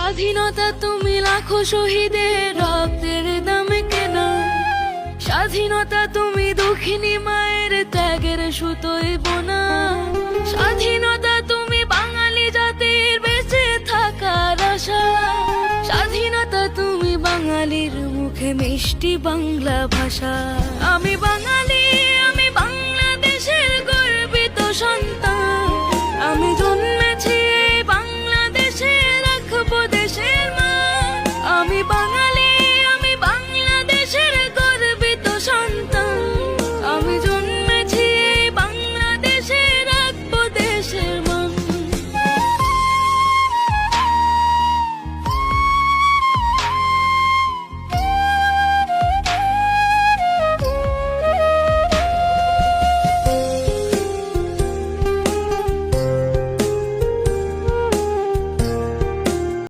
স্বাধীনতা তুমি লাখো শহীদের রক্তের দামে কেনা। স্বাধীনতা তুমি দুঃখিনী মায়ের ত্যাগের সুতোয় বোনা। স্বাধীনতা তুমি বাঙালি জাতির বেঁচে থাকার আশা। স্বাধীনতা তুমি বাঙালির মুখে মিষ্টি বাংলা ভাষা। আমি বাঙালি, আমি বাংলাদেশের গর্বিত সন্তান। আমি জন্মেছি এই বাংলাদেশে, রাখবো দেশে